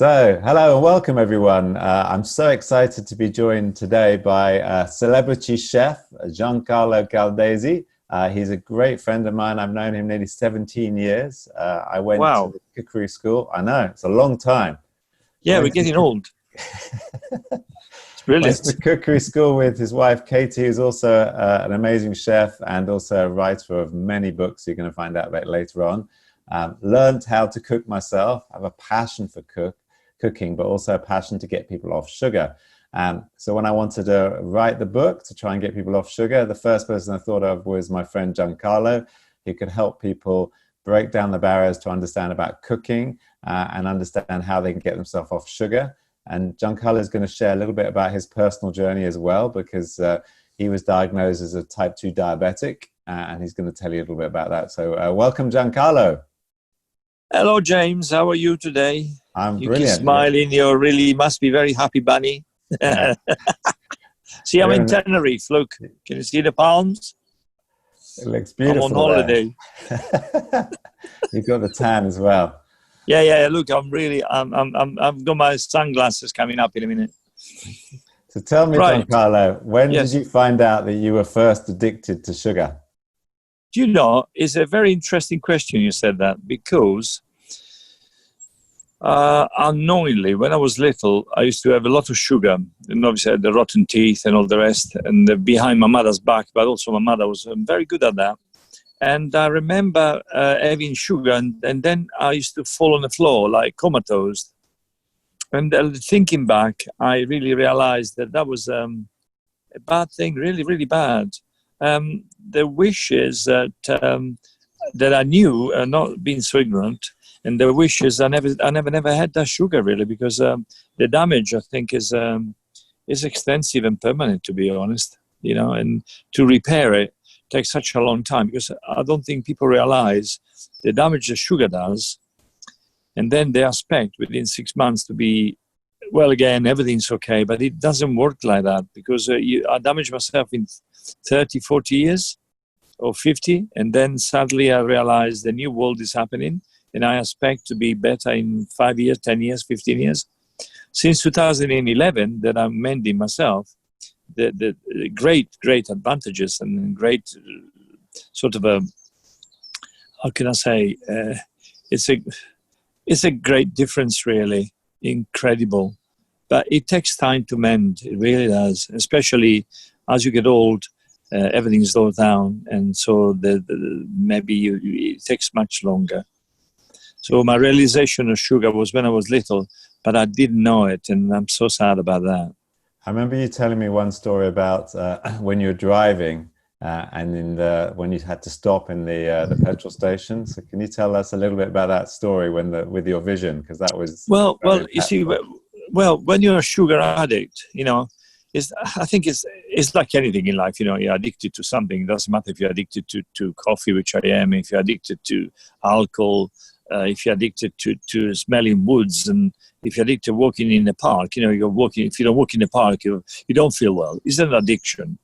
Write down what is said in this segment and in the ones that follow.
So, hello and welcome everyone. I'm so excited to be joined today by celebrity chef Giancarlo Caldesi. He's a great friend of mine. I've known him nearly 17 years. I went to the cookery school. I know, it's a long time. Yeah, we're getting old. It's brilliant. Went to cookery school with his wife, Katie, who's also an amazing chef and also a writer of many books you're going to find out about later on. Learned how to cook myself. I have a passion for cooking, but also a passion to get people off sugar. So when I wanted to write the book to try and get people off sugar, the first person I thought of was my friend Giancarlo. He could help people break down the barriers to understand about cooking and understand how they can get themselves off sugar. And Giancarlo is going to share a little bit about his personal journey as well, because he was diagnosed as a type 2 diabetic, and he's going to tell you a little bit about that. So welcome, Giancarlo. Hello, James. How are you today? I'm you brilliant. You keep smiling. You really must be very happy, bunny. See, I'm in Tenerife. Look, can you see the palms? It looks beautiful. I'm on holiday. You've got the tan as well. Yeah. Look, I've got my sunglasses coming up in a minute. So tell me, Giancarlo, when did you find out that you were first addicted to sugar? You know, it's a very interesting question you said that, because unknowingly, when I was little, I used to have a lot of sugar, and obviously I had the rotten teeth and all the rest, and behind my mother's back, but also my mother was very good at that. And I remember having sugar, and then I used to fall on the floor like comatose. And thinking back, I really realized that that was a bad thing, really, really bad. The wish is that I knew, not being so ignorant, and the wish is I never had that sugar really, because the damage, I think, is extensive and permanent, to be honest. You know, and to repair it takes such a long time, because I don't think people realize the damage the sugar does, and then they expect within 6 months to be, well, again, everything's okay, but it doesn't work like that, because I damaged myself in 30, 40 years or 50, and then suddenly I realized the new world is happening, and I expect to be better in 5 years, 10 years, 15 years. Since 2011 that I'm mending myself, the great advantages and great sort of a, how can I say, it's a great difference, really, incredible. But it takes time to mend, it really does, especially as you get old. Everything slows down, and so maybe it takes much longer. So my realization of sugar was when I was little, but I didn't know it, and I'm so sad about that. I remember you telling me one story about when you were driving and when you had to stop in the petrol station. So can you tell us a little bit about that story with your vision? Because that was well, you see, when you're a sugar addict, you know, I think it's like anything in life. You know, you're addicted to something. It doesn't matter if you're addicted to coffee, which I am, if you're addicted to alcohol, if you're addicted to smelling woods, and if you're addicted to walking in the park. You know, if you don't walk in the park, you don't feel well. It's an addiction.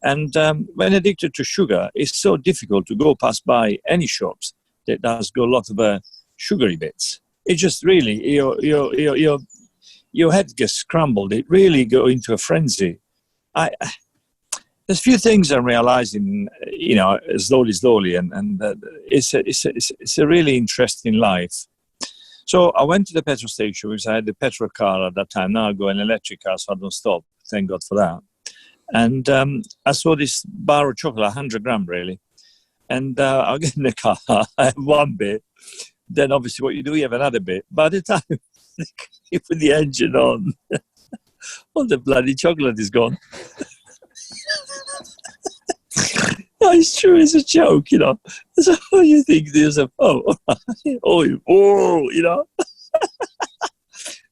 And when addicted to sugar, it's so difficult to go past by any shops that does got a lot of sugary bits. It just really, your head gets scrambled. It really go into a frenzy. There's few things I'm realizing, you know, slowly, and it's a really interesting life. So I went to the petrol station, because I had the petrol car at that time. Now I go an electric car, so I don't stop. Thank God for that. And I saw this bar of chocolate, 100 gram really. And I get in the car, I have one bit. Then obviously what you do, you have another bit. By the time you put the engine on, all the bloody chocolate is gone. No, it's true, it's a joke, you know. So you think there's a, you know.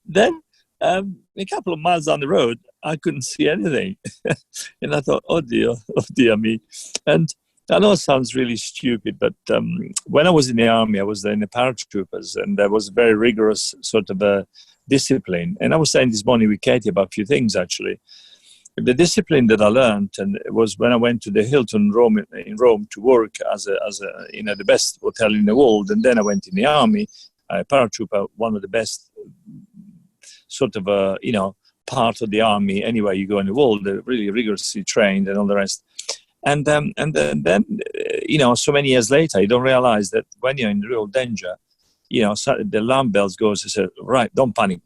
Then a couple of miles down the road, I couldn't see anything. And I thought, oh dear me. And I know it sounds really stupid, but when I was in the army, I was in the paratroopers, and there was a very rigorous sort of a discipline. And I was saying this morning with Katie about a few things, actually. The discipline that I learned, and it was when I went to the Hilton in Rome to work as the best hotel in the world, and then I went in the army, paratrooper, one of the best sort of a, part of the army anywhere you go in the world. They're really rigorously trained and all the rest. And then, so many years later, you don't realize that when you're in real danger, so the alarm bells goes and say, right, don't panic.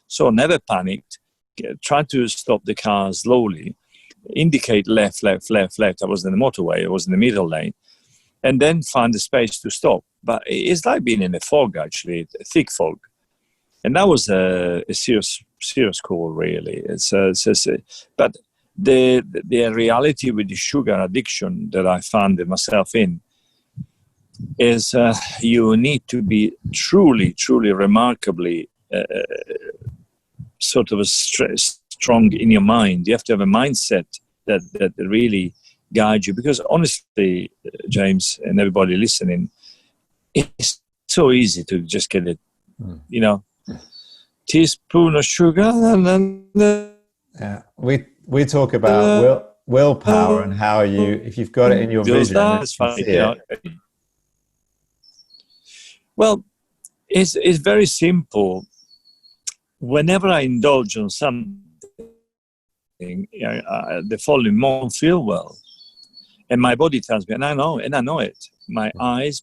So never panicked. Try to stop the car slowly, indicate left. I was in the motorway, I was in the middle lane, and then find the space to stop. But it's like being in a fog, actually, a thick fog. And that was a serious call, really. But the reality with the sugar addiction that I found myself in is you need to be truly remarkably sort of strong in your mind. You have to have a mindset that really guides you. Because honestly, James, and everybody listening, it's so easy to just get it, teaspoon of sugar and then yeah, we talk about willpower and how if you've got it in your vision, well, it's very simple. Whenever I indulge on something, the following morning I feel well, and my body tells me, and I know it. My eyes,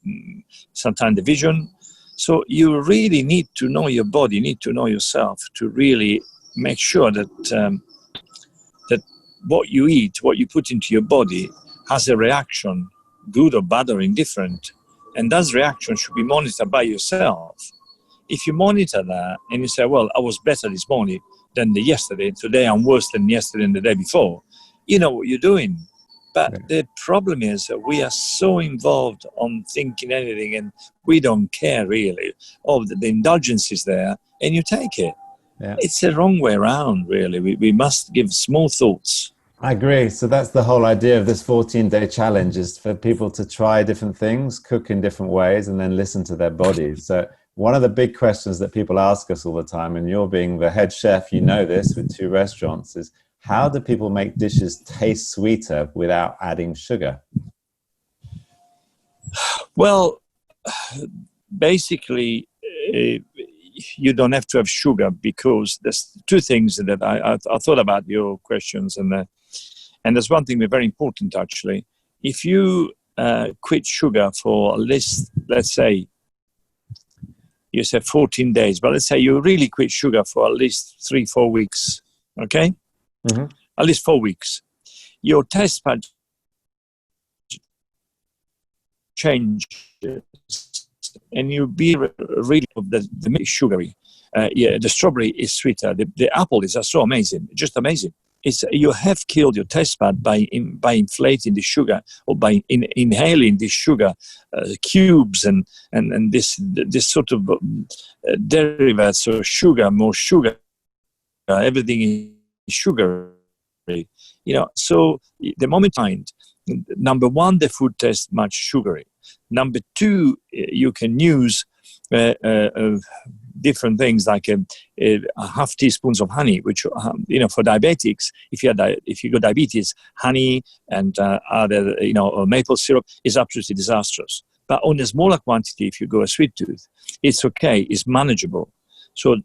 sometimes the vision. So you really need to know your body, need to know yourself to really make sure that that what you eat, what you put into your body, has a reaction, good or bad or indifferent, and that reaction should be monitored by yourself. If you monitor that and you say, well, I was better this morning than yesterday, today I'm worse than yesterday and the day before, you know what you're doing. But the problem is that we are so involved on thinking anything and we don't care really. The indulgence is there and you take it. Yeah. It's the wrong way around, really. We must give small thoughts. I agree. So that's the whole idea of this 14-day challenge, is for people to try different things, cook in different ways, and then listen to their bodies. So one of the big questions that people ask us all the time, and you're being the head chef, you know this with 2 restaurants, is how do people make dishes taste sweeter without adding sugar? Well, basically, you don't have to have sugar, because there's 2 things that I thought about your questions, and there's one thing that's very important, actually. If you quit sugar for at least, let's say, you said 14 days, but let's say you really quit sugar for at least 3-4 weeks, okay? Mm-hmm. At least 4 weeks. Your taste bud changes, and you'll be really the sugary. The strawberry is sweeter. The apple is so amazing, just amazing. You have killed your taste bud by inflating the sugar, or by inhaling the sugar cubes and this sort of derivatives of sugar, more sugar. Everything is sugar. So the moment number 1, the food tastes much sugary. Number 2, you can use different things like a half teaspoons of honey, which for diabetics, if you got diabetes, honey and other maple syrup is absolutely disastrous. But on a smaller quantity, if you go a sweet tooth, it's okay, it's manageable. So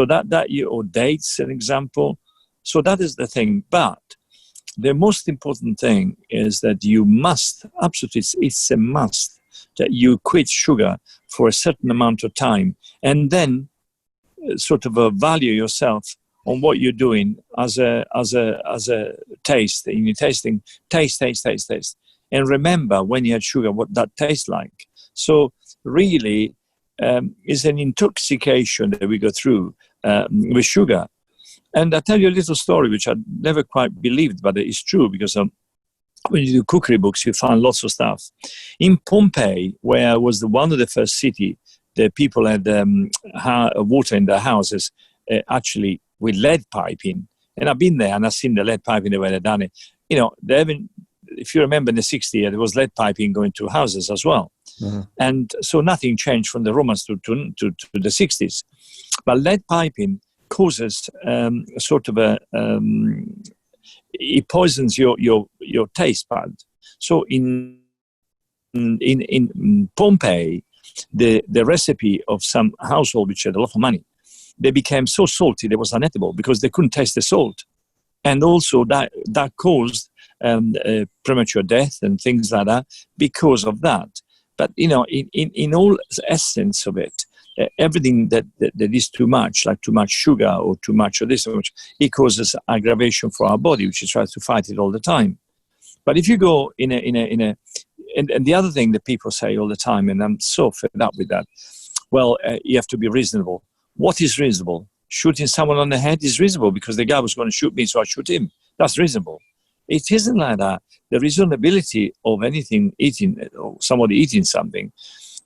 that or dates, an example. So that is the thing. But the most important thing is that you must, absolutely, it's a must, that you quit sugar for a certain amount of time, and then sort of value yourself on what you're doing as a taste. In your tasting, taste, and remember when you had sugar what that tastes like. So really, it's an intoxication that we go through with sugar. And I'll tell you a little story which I never quite believed, but it's true, because when you do cookery books, you find lots of stuff. In Pompeii, where was one of the first city, the people had water in their houses, actually with lead piping. And I've been there and I've seen the lead piping the way they've done it. They haven't, if you remember in the 60s, there was lead piping going to houses as well. Mm-hmm. And so nothing changed from the Romans to the 60s. But lead piping causes sort of it poisons your taste bud. So in Pompeii, the recipe of some household which had a lot of money, they became so salty they was unedible because they couldn't taste the salt. And also that caused premature death and things like that because of that. But, you know, in all essence of it, everything that is too much, like too much sugar or too much of this or much, it causes aggravation for our body, which tries to fight it all the time. But if you go and the other thing that people say all the time, and I'm so fed up with that, well, you have to be reasonable. What is reasonable? Shooting someone on the head is reasonable because the guy was going to shoot me, so I shoot him. That's reasonable. It isn't like that. The reasonability of anything eating, or somebody eating something,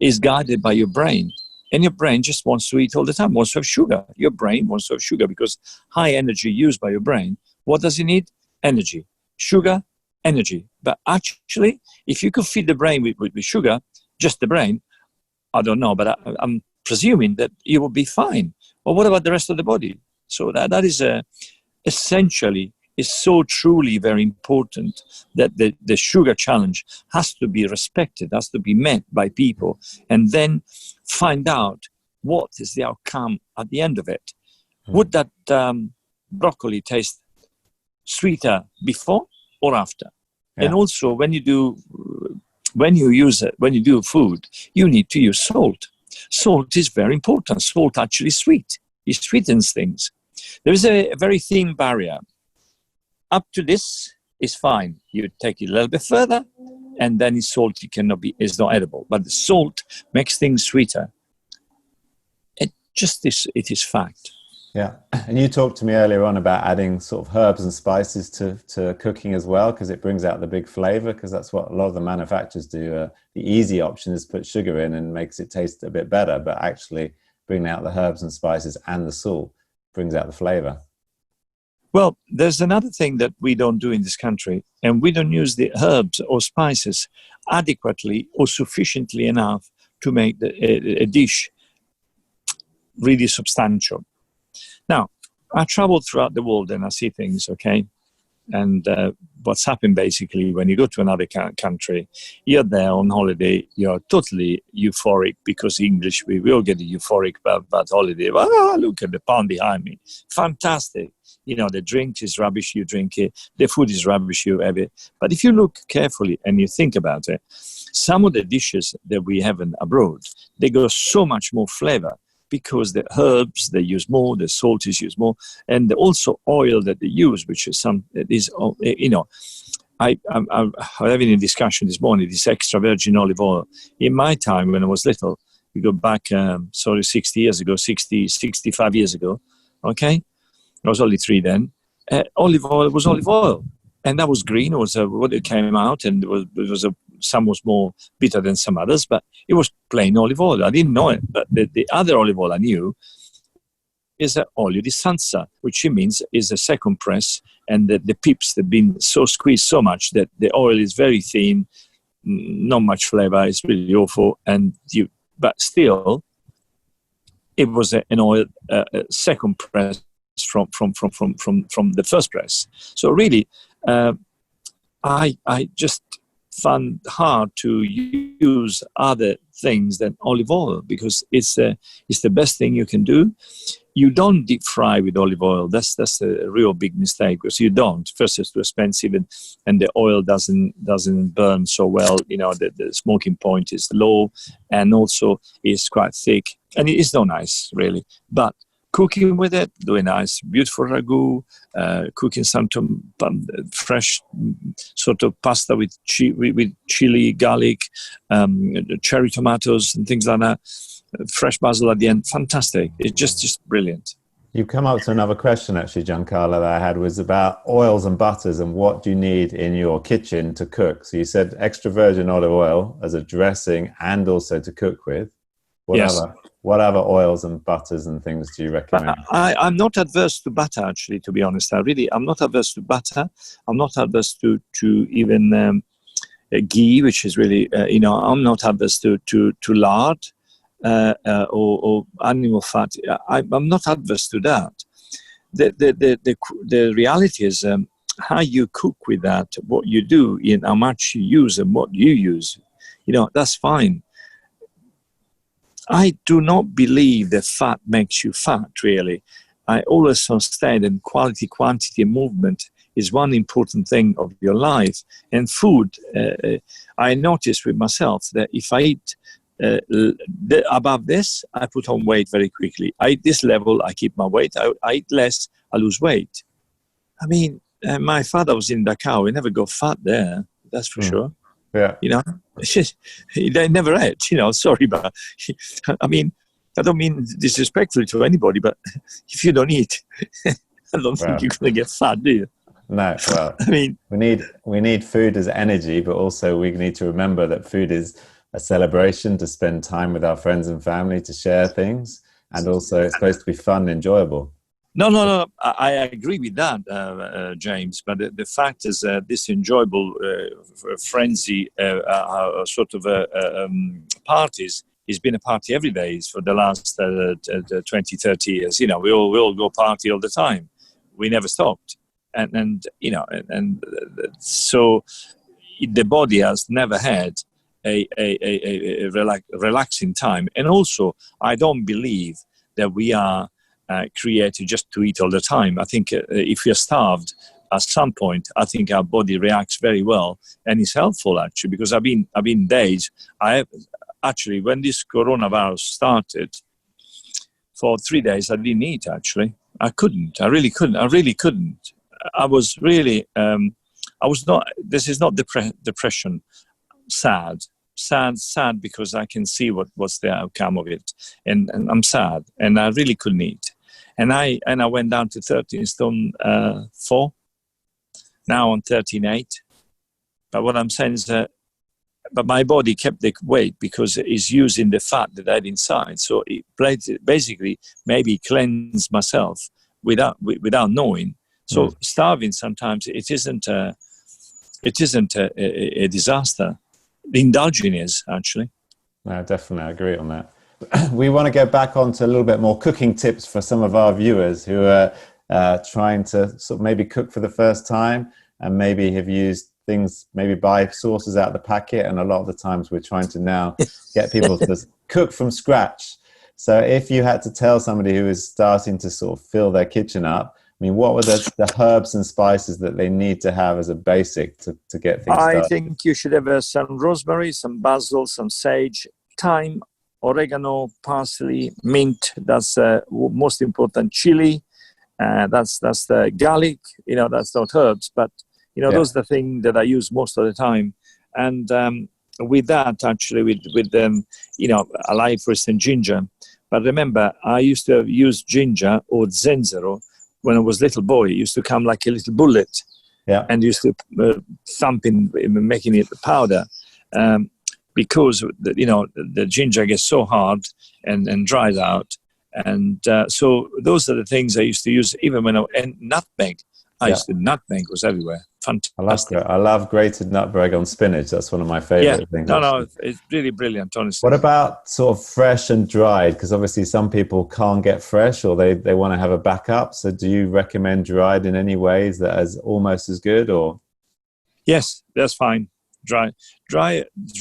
is guided by your brain. And your brain just wants to eat all the time, wants to have sugar. Your brain wants to have sugar because high energy used by your brain. What does it need? Energy. Sugar, energy. But actually, if you could feed the brain with sugar, just the brain, I don't know, but I'm presuming that you will be fine. Well, what about the rest of the body? So that is essentially is so truly very important that the sugar challenge has to be respected, has to be met by people, and then find out what is the outcome at the end of it. Would that broccoli taste sweeter before or after? Yeah. And also, when you do food, you need to use salt. Salt is very important. Salt actually is sweet. It sweetens things. There is a very thin barrier. Up to this is fine. You take it a little bit further, and then it's salty, is not edible. But the salt makes things sweeter. It is fact. Yeah, and you talked to me earlier on about adding sort of herbs and spices to cooking as well, because it brings out the big flavor, because that's what a lot of the manufacturers do. The easy option is put sugar in and makes it taste a bit better, but actually bringing out the herbs and spices and the salt brings out the flavor. Well, there's another thing that we don't do in this country, and we don't use the herbs or spices adequately or sufficiently enough to make a dish really substantial. Now, I travel throughout the world and I see things, okay? And what's happened basically when you go to another country, you're there on holiday, you're totally euphoric because English, we all get euphoric about holiday. Ah, look at the pond behind me. Fantastic. You know, the drink is rubbish, you drink it. The food is rubbish, you have it. But if you look carefully and you think about it, some of the dishes that we have abroad, they go so much more flavor, because the herbs they use more, the salt is used more, and also oil that they use, which is I'm having a discussion this morning, this extra virgin olive oil. In my time, when I was little, we go back, 65 years ago, okay? I was only 3 then. Olive oil was olive oil. And that was green. It was what it came out, and some was more bitter than some others, but it was plain olive oil. I didn't know it, but the other olive oil I knew is olio di sanza, which means is a second press, and the pips have been so squeezed so much that the oil is very thin, not much flavor. It's really awful, but still, it was an oil second press from the first press. So really, I just found hard to use other things than olive oil, because it's the best thing you can do. You don't deep fry with olive oil. That's a real big mistake, because you don't. First, it's too expensive, and the oil doesn't burn so well. You know, the smoking point is low, and also it's quite thick, and it is not nice, really. But cooking with it, doing nice, beautiful ragu, cooking some fresh sort of pasta with chili, garlic, cherry tomatoes, and things like that. Fresh basil at the end, fantastic. It's just brilliant. You come up to another question, actually, Giancarlo, that I had, was about oils and butters and what do you need in your kitchen to cook. So you said extra virgin olive oil as a dressing and also to cook with. What other oils and butters and things do you recommend? I'm not adverse to butter, actually, to be honest. I'm not adverse to butter. I'm not adverse to even ghee, which is really, I'm not adverse to lard or animal fat. I'm not adverse to that. The reality is how you cook with that, what you do, and how much you use and what you use. That's fine. I do not believe that fat makes you fat, really. I always understand that quality, quantity, and movement is one important thing of your life. And food, I noticed with myself that if I eat above this, I put on weight very quickly. I eat this level, I keep my weight. I eat less, I lose weight. I mean, my father was in Dakar. We never got fat there, that's for sure. Yeah. You know, they never ate, you know, sorry, but I mean, I don't mean disrespectfully to anybody, but if you don't eat, I don't think you're going to get fat, do you? No, well, I mean, we need food as energy, but also we need to remember that food is a celebration, to spend time with our friends and family, to share things, and also it's supposed to be fun and enjoyable. No. I agree with that, James. But the fact is, this enjoyable frenzy sort of parties has been a party every day for the last 20, 30 years. You know, we all go party all the time. We never stopped, and you know, and so the body has never had a relaxing time. And also, I don't believe that we are created just to eat all the time. I think if you're starved at some point, I think our body reacts very well, and it's helpful actually, because I've been days. Actually, when this coronavirus started, for 3 days I didn't eat. Actually, I really couldn't. I was really. I was not. This is not depression. Sad because I can see what's the outcome of it, and I'm sad, and I really couldn't eat. And I went down to 13 stone 4. Now I'm 13.8. But what I'm saying is that, but my body kept the weight because it's using the fat that I had inside. So it basically maybe cleanse myself without knowing. So starving sometimes it isn't a disaster. Indulging is actually. No, definitely, I agree on that. We want to go back on to a little bit more cooking tips for some of our viewers who are trying to sort of maybe cook for the first time, and maybe have used things, maybe buy sauces out of the packet, and a lot of the times we're trying to now get people to cook from scratch. So if you had to tell somebody who is starting to sort of fill their kitchen up, I mean, what were the herbs and spices that they need to have as a basic to get things started? I think you should have some rosemary, some basil, some sage, thyme, oregano, parsley, mint. That's most important. Chili. That's the garlic. You know, that's not herbs, but you know, those are the things that I use most of the time. And with that, actually, with you know, I like for instance ginger. But remember, I used to use ginger or zenzero. When I was a little boy, it used to come like a little bullet, and used to thump in, making it powder, because you know the ginger gets so hard and dries out, and so those are the things I used to use. Even when and nutmeg, nutmeg was everywhere. Fantastic. I love grated nutmeg on spinach. That's one of my favorite things. No, it's really brilliant, honestly. What about sort of fresh and dried? Because obviously some people can't get fresh, or they want to have a backup. So do you recommend dried in any ways that is almost as good, or? Yes, that's fine. Dry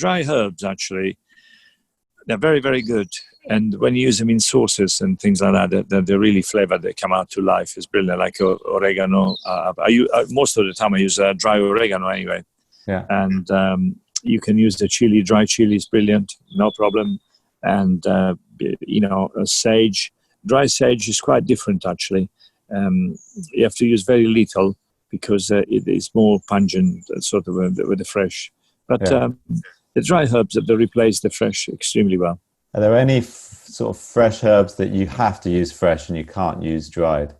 herbs, actually, they're very, very good. And when you use them in sauces and things like that, they're really flavored. They come out to life. It's brilliant, like oregano. Most of the time I use dry oregano anyway. Yeah. And you can use the chili. Dry chili is brilliant, no problem. And, you know, sage. Dry sage is quite different, actually. You have to use very little because it is more pungent, sort of, with the fresh. But the dry herbs, they replace the fresh extremely well. Are there any sort of fresh herbs that you have to use fresh and you can't use dried?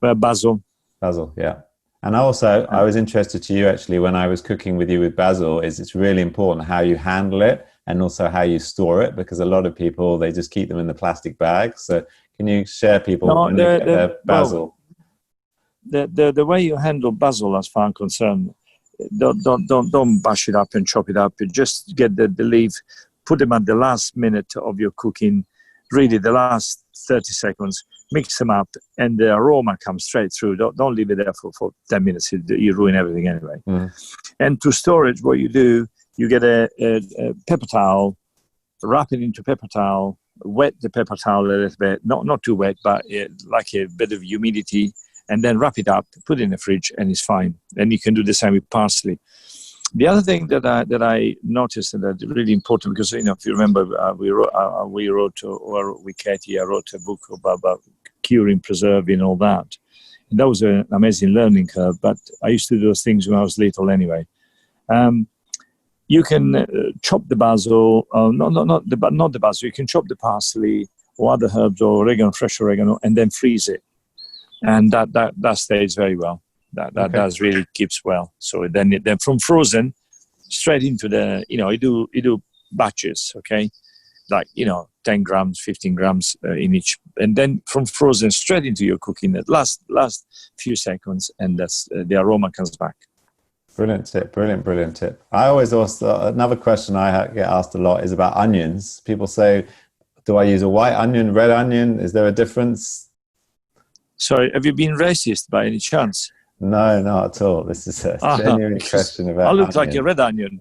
Basil. Basil, yeah. And also, I was interested to you actually when I was cooking with you with basil, is it's really important how you handle it and also how you store it, because a lot of people, they just keep them in the plastic bags. So can you share people their basil? Well, the way you handle basil, as far as I'm concerned, don't bash it up and chop it up. You just get the leaf, put them at the last minute of your cooking, really the last 30 seconds, mix them up, and the aroma comes straight through. Don't leave it there for 10 minutes. You ruin everything anyway. And to store it, what you do, you get a paper towel, wrap it into paper towel, wet the paper towel a little bit, not too wet, but like a bit of humidity, and then wrap it up, put it in the fridge, and it's fine. And you can do the same with parsley. The other thing that I noticed, and that's really important, because if you remember, we wrote with Katie, I wrote a book about curing, preserving, all that. And that was an amazing learning curve. But I used to do those things when I was little anyway. You can chop the basil, not the basil. You can chop the parsley or other herbs or oregano, fresh oregano, and then freeze it, and that stays very well. That does really keeps well. So then from frozen straight into the you do batches, okay, like 10 grams, 15 grams in each, and then from frozen straight into your cooking. The last few seconds, and that's the aroma comes back. Brilliant tip, brilliant tip. I always also, another question I get asked a lot is about onions. People say, do I use a white onion, red onion? Is there a difference? Sorry, have you been racist by any chance? No, not at all. This is a genuine question about I look like a red onion.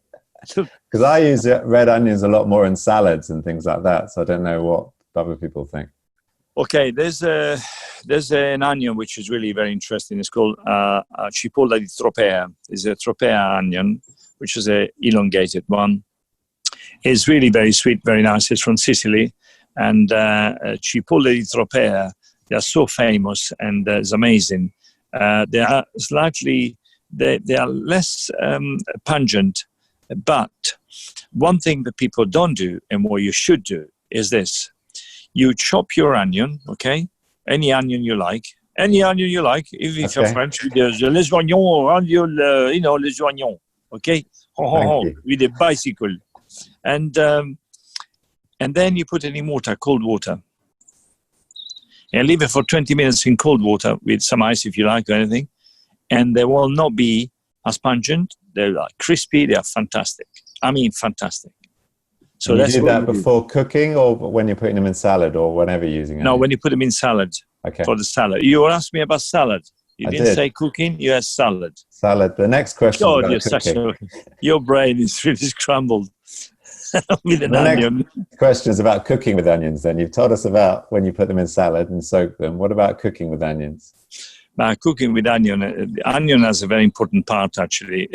Because I use red onions a lot more in salads and things like that. So I don't know what other people think. Okay, there's an onion which is really very interesting. It's called cipolla di tropea. It's a tropea onion, which is a elongated one. It's really very sweet, very nice. It's from Sicily, and cipolla di tropea. They are so famous, and it's amazing. They are slightly, they are less pungent, but one thing that people don't do, and what you should do, is this. You chop your onion, okay? Any onion you like. If you're French, there's les oignons, les oignons, okay? With a bicycle. And then you put it in water, cold water. And leave it for 20 minutes in cold water with some ice if you like or anything. And they will not be as pungent. They're crispy. They are fantastic. I mean, fantastic. So you do that before cooking, or when you're putting them in salad, or whenever you're using it? No, when you put them in salad. Okay. For the salad. You asked me about salad. You didn't say cooking, you asked salad. Salad. The next question is about cooking. Your brain is really scrambled with an onion. Next question is about cooking with onions then. You've told us about when you put them in salad and soak them. What about cooking with onions? Cooking with onion, the onion has a very important part, actually.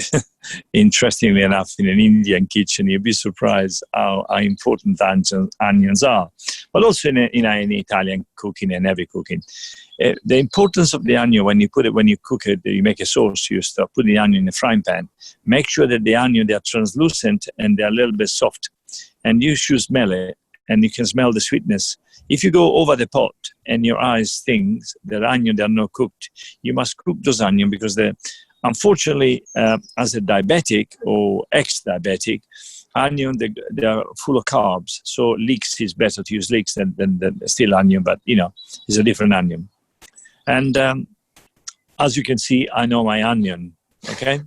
Interestingly enough, in an Indian kitchen, you'd be surprised how important onions are. But also in Italian cooking and every cooking. The importance of the onion, when you cook it, you make a sauce, you start putting the onion in a frying pan. Make sure that the onion, they are translucent and they're a little bit soft. And you should smell it, and you can smell the sweetness. If you go over the pot and your eyes think that onion, they are not cooked, you must cook those onions, because unfortunately, as a diabetic or ex-diabetic, onion, they are full of carbs. So leeks is better to use leeks than still onion, but it's a different onion. And as you can see, I know my onion, okay?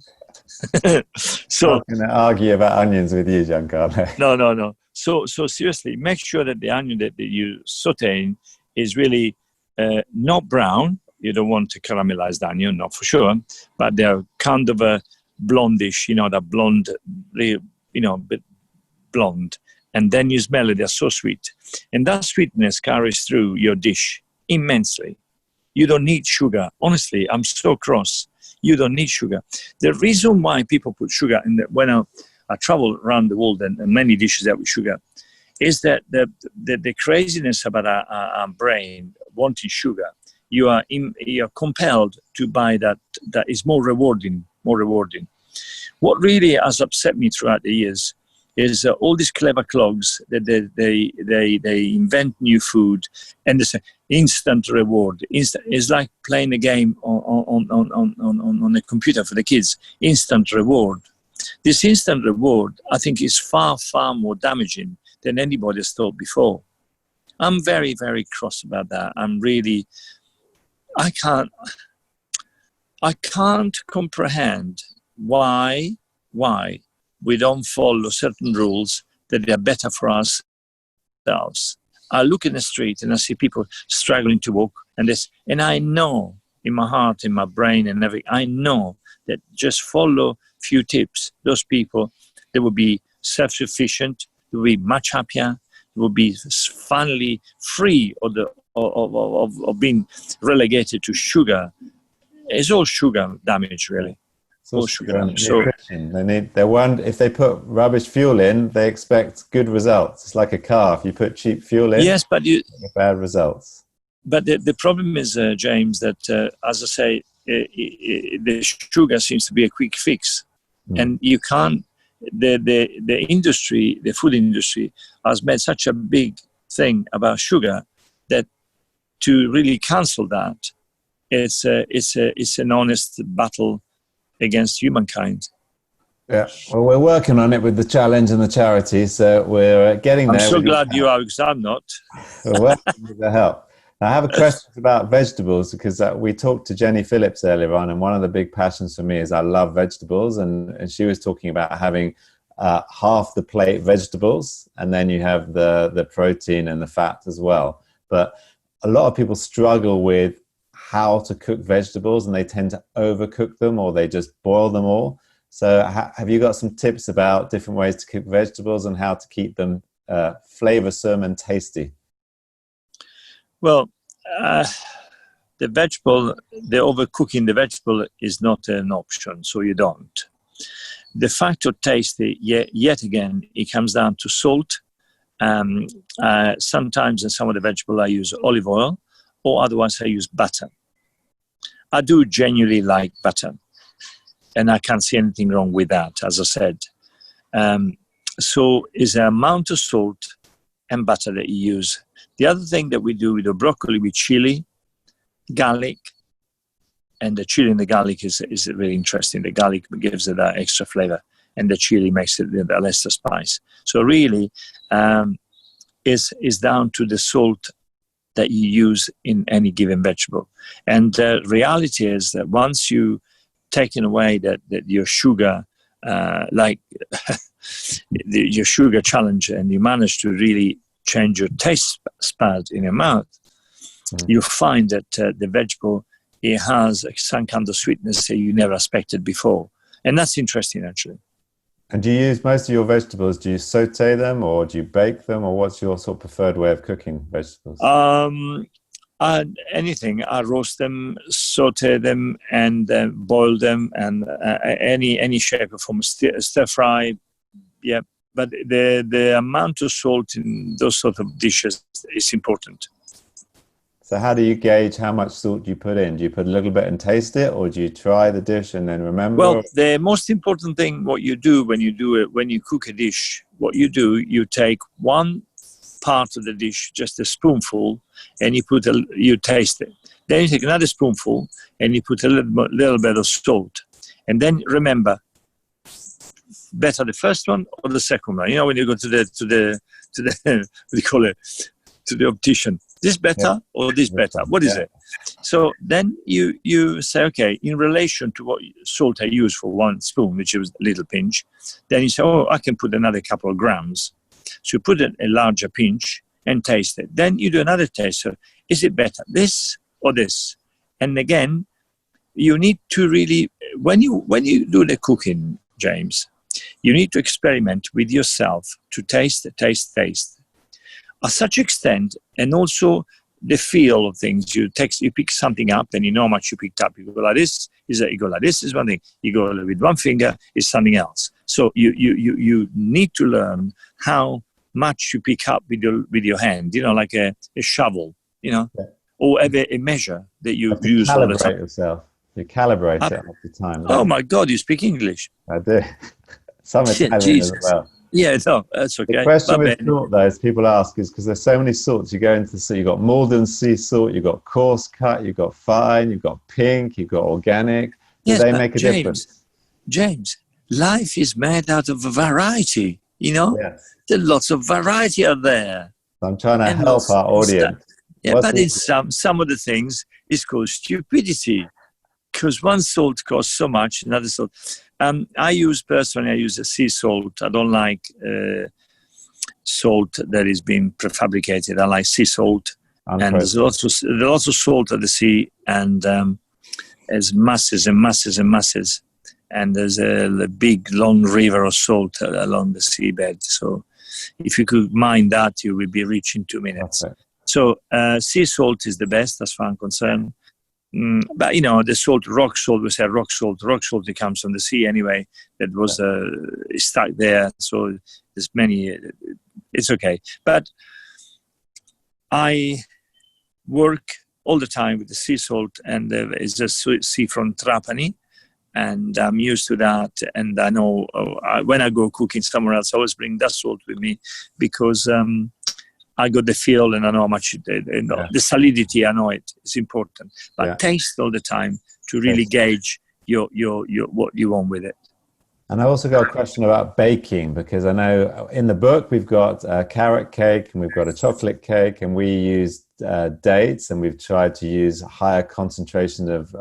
So I'm going to argue about onions with you, Giancarlo. No. So seriously, make sure that the onion that you sauteing is really not brown. You don't want to caramelize the onion, not for sure, but they're kind of a blondish, that blonde, bit blonde. And then you smell it, they're so sweet. And that sweetness carries through your dish immensely. You don't need sugar. Honestly, I'm so cross. You don't need sugar. The reason why people put sugar in when I travel around the world and many dishes that with sugar is that the craziness about our brain wanting sugar, you're compelled to buy that is more rewarding. What really has upset me throughout the years is all these clever clogs that they invent new food and they say instant reward. It's like playing a game on a computer for the kids. Instant reward. This instant reward, I think, is far, far more damaging than anybody has thought before. I'm very, very cross about that. I can't comprehend why we don't follow certain rules that they are better for ourselves. I look in the street and I see people struggling to walk, and I know in my heart, in my brain, and everything, I know that just follow few tips. Those people, they will be self-sufficient, they will be much happier, will be finally free of being relegated to sugar. It's all sugar damage, really. All sugar damage. So if they put rubbish fuel in, they expect good results. It's like a car. If you put cheap fuel in, yes, but you get bad results. But the problem is, James, that as I say, the sugar seems to be a quick fix, and you can't. The industry, the food industry, has made such a big thing about sugar that to really cancel that, it's an honest battle against humankind. Yeah, well, we're working on it with the challenge and the charity, so we're getting there. I'm so glad you are, because I'm not. We're working with the help. Now, I have a question about vegetables, because we talked to Jenny Phillips earlier on, and one of the big passions for me is I love vegetables, and she was talking about having half the plate vegetables, and then you have the protein and the fat as well. But a lot of people struggle with how to cook vegetables, and they tend to overcook them, or they just boil them all. So have you got some tips about different ways to cook vegetables and how to keep them flavorsome and tasty? Well, the overcooking the vegetable is not an option, so you don't. The factor tasty, yet again, it comes down to salt. Sometimes in some of the vegetable I use olive oil, or otherwise I use butter. I do genuinely like butter, and I can't see anything wrong with that, as I said. So is the amount of salt and butter that you use. The other thing that we do with the broccoli, with chili, garlic, and the chili and the garlic is really interesting. The garlic gives it that extra flavor, and the chili makes it a lesser spice. So really, is down to the salt that you use in any given vegetable. And the reality is that once you taken away that your sugar, your sugar challenge, and you manage to really change your taste buds in your mouth, you find that the vegetable, it has some kind of sweetness that you never expected before. And that's interesting, actually. And do you use most of your vegetables, do you saute them, or do you bake them, or what's your sort of preferred way of cooking vegetables? Anything. I roast them, saute them, and boil them, and any shape or form, stir fry. Yeah, but the amount of salt in those sort of dishes is important. So how do you gauge how much salt you put in? Do you put a little bit and taste it, or do you try the dish and then remember? Well, the most important thing, what you do when you cook a dish, what you do, you take one part of the dish, just a spoonful, and you taste it. Then you take another spoonful and you put a little bit of salt. And then remember, better the first one or the second one. You know, when you go to the what do you call it? To the optician. This better or this better? What is it? So then you say, okay, in relation to what salt I use for one spoon, which is a little pinch, then you say, oh, I can put another couple of grams. So you put a larger pinch and taste it. Then you do another taste. So is it better, this or this? And again, you need to really, when you do the cooking, James, you need to experiment with yourself to taste. At such extent, and also the feel of things. You pick something up, and you know how much you picked up. You go like this, you go like this is one thing. You go with one finger is something else. So you need to learn how much you pick up with your hand. You know, like a shovel. You know, or a measure that you use all the time. Calibrate yourself. You calibrate it all the time. Oh my God, you speak English. I do. Some Italian as well. Yeah, no, that's okay. The question with salt, though, is people ask, is because there's so many salts. You go into the sea, you've got Malden sea salt, you've got coarse cut, you've got fine, you've got pink, you've got organic. Do they make a difference? James, life is made out of a variety, you know? Yes. There's lots of variety out there. So I'm trying to help our audience. But in some of the things, it's called stupidity. Because one salt costs so much, another salt. I use a sea salt. I don't like salt that is being prefabricated. I like sea salt. And there's lots of salt at the sea, and there's masses and masses and masses. And there's a big, long river of salt along the seabed. So if you could mine that, you will be rich in 2 minutes. Okay. So sea salt is the best as far as I'm concerned. But you know, the salt, rock salt, we say rock salt it comes from the sea anyway, that was stuck there, so there's many, it's okay. But I work all the time with the sea salt, and it's a sea from Trapani, and I'm used to that. And I know when I go cooking somewhere else, I always bring that salt with me, because I got the feel and I know how much, the solidity, I know it's important. But taste all the time to really gauge your what you want with it. And I also got a question about baking, because I know in the book we've got a carrot cake and we've got a chocolate cake, and we use dates, and we've tried to use higher concentration of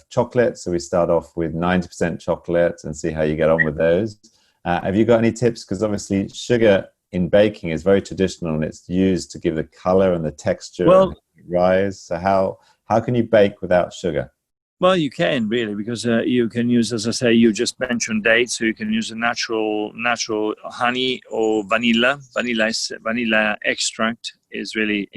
chocolate. So we start off with 90% chocolate and see how you get on with those. Have you got any tips? Because obviously sugar in baking is very traditional, and it's used to give the color and the texture and rise. So how can you bake without sugar? Well, you can really, because you can use, as I say, you just mentioned dates, so you can use a natural honey or vanilla. Vanilla extract is really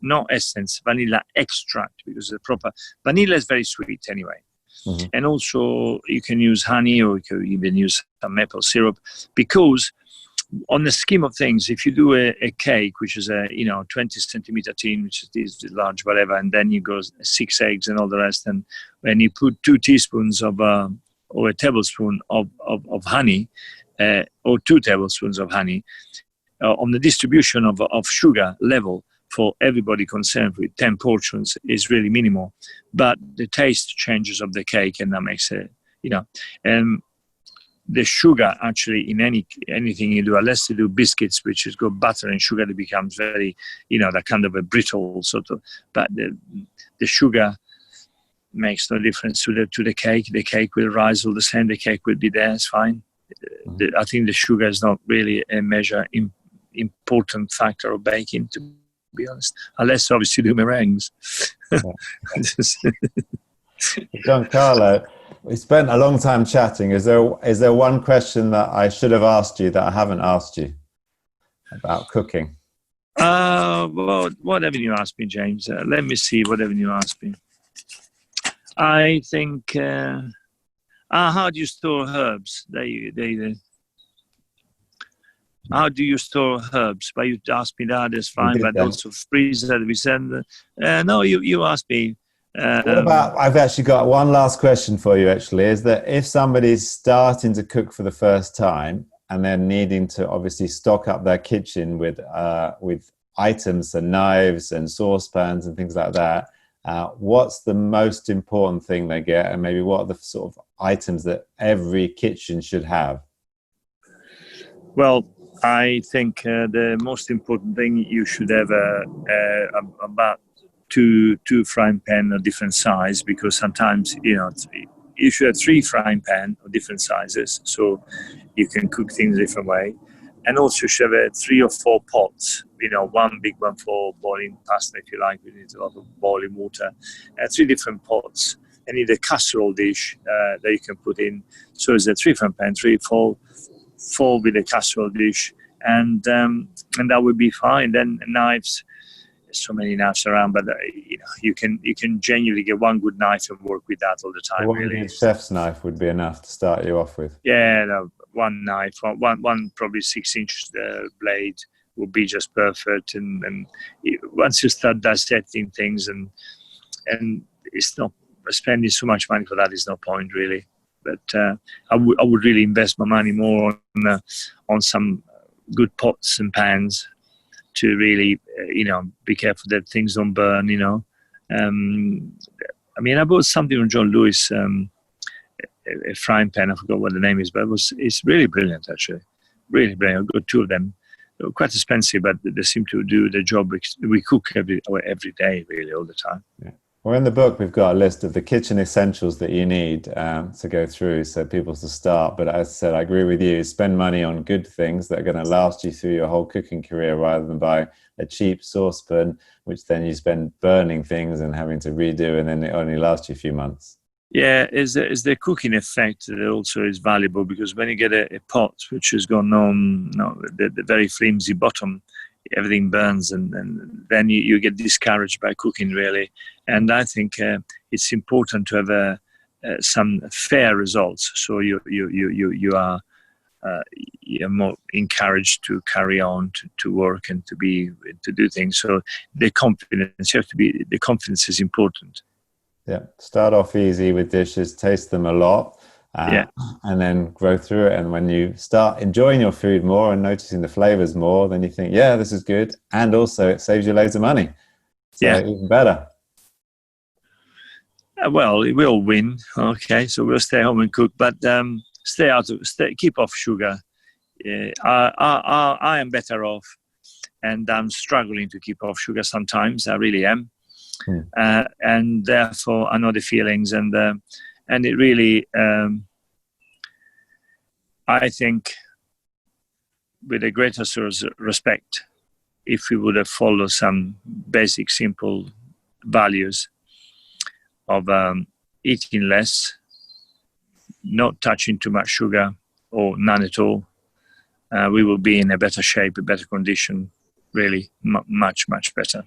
not essence, vanilla extract, because the proper vanilla is very sweet anyway. Mm-hmm. And also you can use honey, or you can even use some maple syrup, because on the scheme of things, if you do a cake, which is a 20 centimeter tin, which is large, whatever, and then you go 6 eggs and all the rest, and when you put 2 teaspoons of or a tablespoon of honey, or 2 tablespoons of honey, on the distribution of sugar level for everybody concerned with 10 portions is really minimal, but the taste changes of the cake, and that makes it, the sugar actually in anything you do, unless you do biscuits, which has got butter and sugar, it becomes very, that kind of a brittle sort of. But the sugar makes no difference to the cake. The cake will rise all the same. The cake will be there. It's fine. I think the sugar is not really a important factor of baking, to be honest, unless obviously you do meringues. Giancarlo, we spent a long time chatting. Is there one question that I should have asked you that I haven't asked you about cooking? Well, whatever you ask me, James. Let me see. Whatever you ask me. I think. How do you store herbs? How do you store herbs? But you asked me that. That's fine. But also freezer. We send. No, you asked me. What about, I've actually got one last question for you, actually, is that if somebody's starting to cook for the first time and they're needing to obviously stock up their kitchen with items and knives and saucepans and things like that, what's the most important thing they get, and maybe what are the sort of items that every kitchen should have? Well, I think the most important thing, you should have about two frying pan of different size, because sometimes you should have 3 frying pan of different sizes, so you can cook things a different way. And also you should have 3 or 4 pots, one big one for boiling pasta if you like, we need a lot of boiling water, 3 different pots. And need a casserole dish that you can put in, so it's a 3 frying pan, 3, 4 with a casserole dish, and that would be fine. Then knives, so many knives around, but you can genuinely get one good knife and work with that all the time. One really, good chef's knife would be enough to start you off with. Yeah, no, one knife, one probably 6-inch blade would be just perfect. And once you start dissecting things, and it's not spending so much money for that, is no point really. But I would really invest my money more on some good pots and pans, to really, be careful that things don't burn, I bought something from John Lewis, a frying pan, I forgot what the name is, but it's really brilliant, actually. Really brilliant. I got 2 of them. They were quite expensive, but they seem to do the job. We cook every day, really, all the time. Yeah. Well, in the book, we've got a list of the kitchen essentials that you need to go through, so people to start. But as I said, I agree with you. Spend money on good things that are going to last you through your whole cooking career, rather than buy a cheap saucepan, which then you spend burning things and having to redo, and then it only lasts you a few months. Yeah, is the cooking effect that also is valuable, because when you get a pot which has got the very flimsy bottom, everything burns, and then you get discouraged by cooking, really. And I think it's important to have some fair results, so you are you're more encouraged to carry on to work and to do things. So the confidence is important. Yeah, start off easy with dishes, taste them a lot, and then grow through it. And when you start enjoying your food more and noticing the flavors more, then you think, yeah, this is good. And also it saves you loads of money. So even better. Well, we'll win. Okay, so we'll stay home and cook, but keep off sugar. I am better off, and I'm struggling to keep off sugar sometimes. I really am. And therefore I know the feelings, and it really I think, with a greater sort of respect, if we would have followed some basic simple values of eating less, not touching too much sugar or none at all, we will be in a better shape, a better condition, really much better.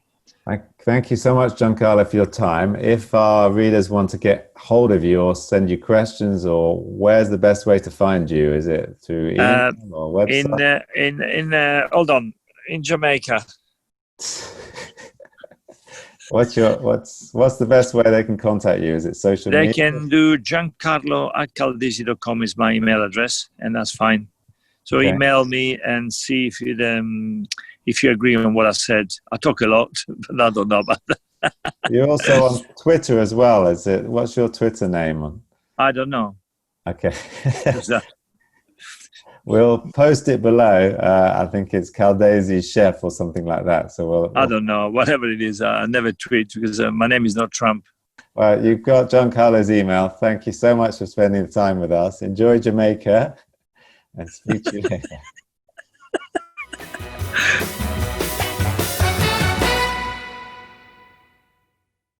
Thank you so much, Giancarlo, for your time. If our readers want to get hold of you or send you questions, or where's the best way to find you? Is it through email or website? Hold on, in Jamaica. What's the best way they can contact you? Is it social media? They can do Giancarlo@caldesi.com is my email address, and that's fine. So email me and see if you agree on what I said. I talk a lot, but I don't know about that. You're also on Twitter as well, is it? What's your Twitter name? I don't know. Okay. We'll post it below. I think it's Caldesi Chef or something like that. So I don't know. Whatever it is, I never tweet, because my name is not Trump. Well, you've got Giancarlo's email. Thank you so much for spending the time with us. Enjoy Jamaica, and speak to you later.